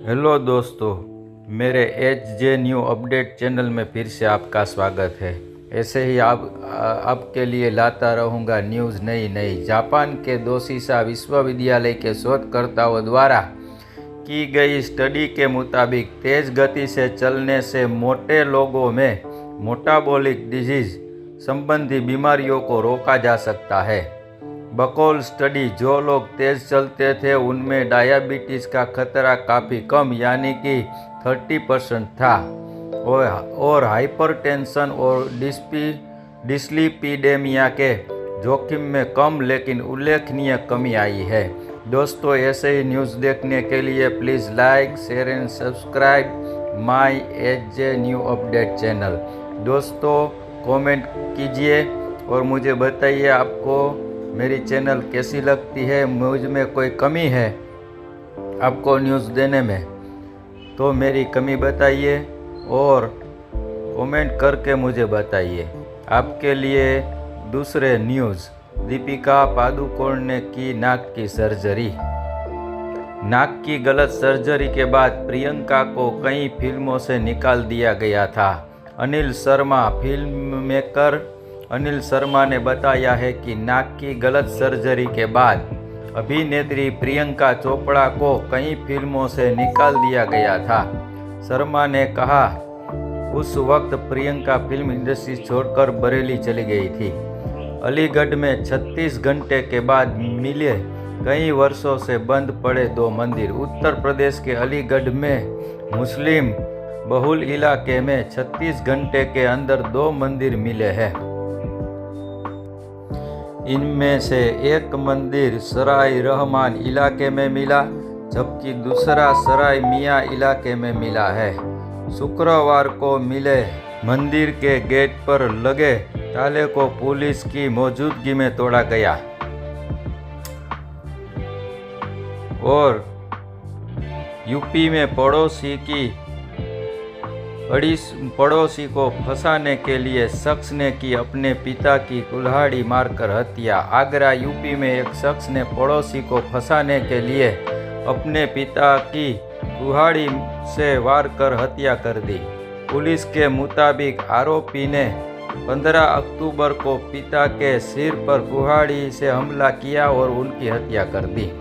Hello दोस्तों, मेरे H new update channel में फिर से आपका स्वागत है। ऐसे ही आपके लिए लाता रहूँगा न्यूज़ नई। जापान के दोशीशा विश्वविद्यालय के शोधकर्ताओं द्वारा की गई स्टडी के मुताबिक तेज़ गति से चलने से मोटे लोगों में मेटाबॉलिक डिजीज संबंधी बीमारियों को रोका जा सकता है। बकौल स्टडी, जो लोग तेज चलते थे उनमें डायबिटीज़ का खतरा काफ़ी कम यानी कि 30% था और हाइपरटेंशन और डिस्लिपिडेमिया के जोखिम में कम लेकिन उल्लेखनीय कमी आई है। दोस्तों, ऐसे ही न्यूज़ देखने के लिए please like, share and subscribe my H new update channel. दोस्तों, कमेंट कीजिए और मुझे बताइए आपको मेरी चैनल कैसी लगती है। मुझ में कोई कमी है आपको न्यूज़ देने में तो मेरी कमी बताइए और कमेंट करके मुझे बताइए। आपके लिए दूसरे न्यूज़, दीपिका पादुकोण ने की नाक की सर्जरी। नाक की गलत सर्जरी के बाद प्रियंका को कई फिल्मों से निकाल दिया गया था। फिल्म मेकर अनिल शर्मा ने बताया है कि नाक की गलत सर्जरी के बाद अभिनेत्री प्रियंका चोपड़ा को कई फिल्मों से निकाल दिया गया था। शर्मा ने कहा, उस वक्त प्रियंका फिल्म इंडस्ट्री छोड़कर बरेली चली गई थी। अलीगढ़ में 36 घंटे के बाद मिले कई वर्षों से बंद पड़े 2 मंदिर। उत्तर प्रदेश के अलीगढ़ में मुस्लिम बहुल इलाके में 36 घंटे के अंदर 2 मंदिर मिले हैं। इनमें से एक मंदिर सराय रहमान इलाके में मिला जबकि दूसरा सराय मियाँ इलाके में मिला है। शुक्रवार को मिले मंदिर के गेट पर लगे ताले को पुलिस की मौजूदगी में तोड़ा गया और यूपी में पड़ोसी को फंसाने के लिए शख्स ने की अपने पिता की कुल्हाड़ी मारकर हत्या। आगरा यूपी में एक शख्स ने पड़ोसी को फंसाने के लिए अपने पिता की कुल्हाड़ी से वार कर हत्या कर दी। पुलिस के मुताबिक आरोपी ने 15 अक्टूबर को पिता के सिर पर कुल्हाड़ी से हमला किया और उनकी हत्या कर दी।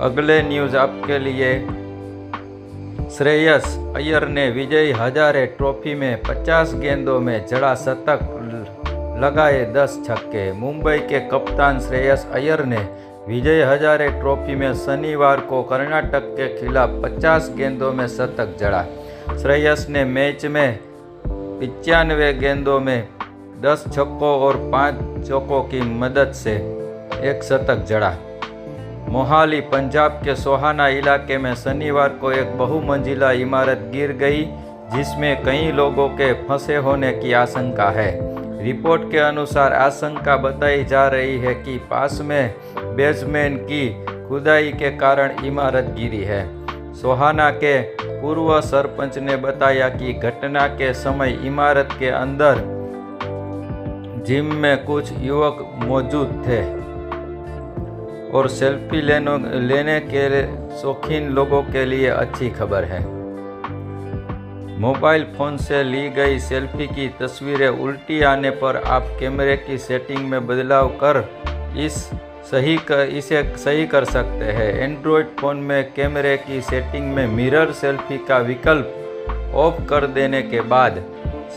अगले न्यूज़ आपके लिए, श्रेयस अय्यर ने विजय हजारे ट्रॉफी में 50 गेंदों में जड़ा शतक, लगाए 10 छक्के। मुंबई के कप्तान श्रेयस अय्यर ने विजय हजारे ट्रॉफी में शनिवार को कर्नाटक के खिलाफ 50 गेंदों में शतक जड़ा। श्रेयस ने मैच में 95 गेंदों में 10 छक्कों और 5 चौकों की मदद से एक शतक जड़ा। मोहाली, पंजाब के सोहाना इलाके में शनिवार को एक बहुमंजिला इमारत गिर गई जिसमें कई लोगों के फंसे होने की आशंका है। रिपोर्ट के अनुसार आशंका बताई जा रही है कि पास में बेसमेंट की खुदाई के कारण इमारत गिरी है। सोहाना के पूर्व सरपंच ने बताया कि घटना के समय इमारत के अंदर जिम में कुछ युवक मौजूद थे और सेल्फी लेने के शौकीन लोगों के लिए अच्छी खबर है। मोबाइल फ़ोन से ली गई सेल्फी की तस्वीरें उल्टी आने पर आप कैमरे की सेटिंग में बदलाव कर इसे सही कर सकते हैं। एंड्रॉयड फ़ोन में कैमरे की सेटिंग में मिरर सेल्फी का विकल्प ऑफ कर देने के बाद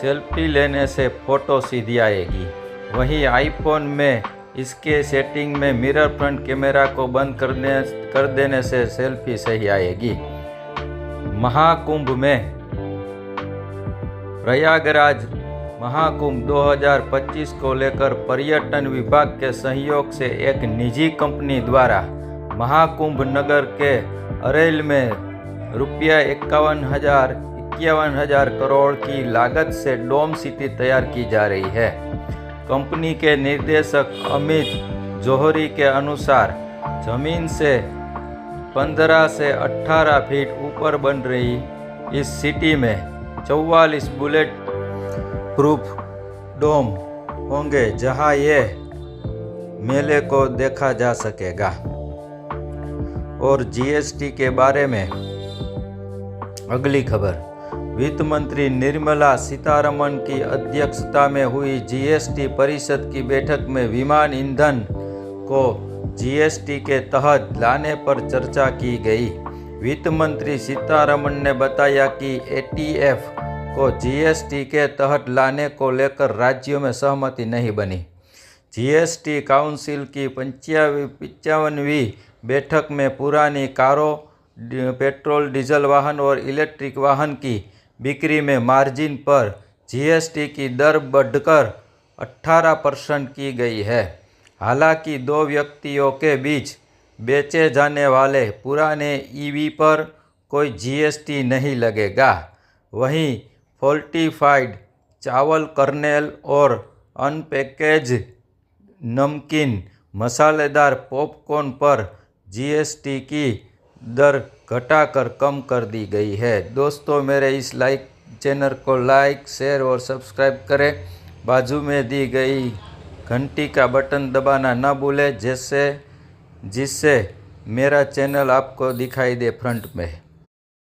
सेल्फी लेने से फ़ोटो सीधी आएगी। वहीं आईफोन में इसके सेटिंग में मिरर फ्रंट कैमरा को बंद कर देने से सेल्फी सही आएगी। महाकुंभ में प्रयागराज महाकुंभ 2025 को लेकर पर्यटन विभाग के सहयोग से एक निजी कंपनी द्वारा महाकुंभ नगर के अरेल में रुपया 51,000 करोड़ की लागत से डोम सिटी तैयार की जा रही है। कंपनी के निर्देशक अमित जौहरी के अनुसार जमीन से 15 से 18 फीट ऊपर बन रही इस सिटी में 44 बुलेट प्रूफ डोम होंगे जहां ये मेले को देखा जा सकेगा। और जीएसटी के बारे में अगली खबर, वित्त मंत्री निर्मला सीतारमण की अध्यक्षता में हुई जीएसटी परिषद की बैठक में विमान ईंधन को जीएसटी के तहत लाने पर चर्चा की गई। वित्त मंत्री सीतारमण ने बताया कि एटीएफ को जीएसटी के तहत लाने को लेकर राज्यों में सहमति नहीं बनी। जीएसटी काउंसिल की 55वीं बैठक में पुरानी कारों, पेट्रोल डीजल वाहन और इलेक्ट्रिक वाहन की बिक्री में मार्जिन पर जीएसटी की दर बढ़कर 18% की गई है। हालांकि दो व्यक्तियों के बीच बेचे जाने वाले पुराने ईवी पर कोई जीएसटी नहीं लगेगा। वहीं फोर्टिफाइड चावल कर्नेल और अनपैकेज नमकीन मसालेदार पॉपकॉर्न पर जीएसटी की दर घटाकर कम कर दी गई है। दोस्तों, मेरे इस चैनल को लाइक, शेयर और सब्सक्राइब करें। बाजू में दी गई घंटी का बटन दबाना ना भूलें, जिससे मेरा चैनल आपको दिखाई दे फ्रंट में।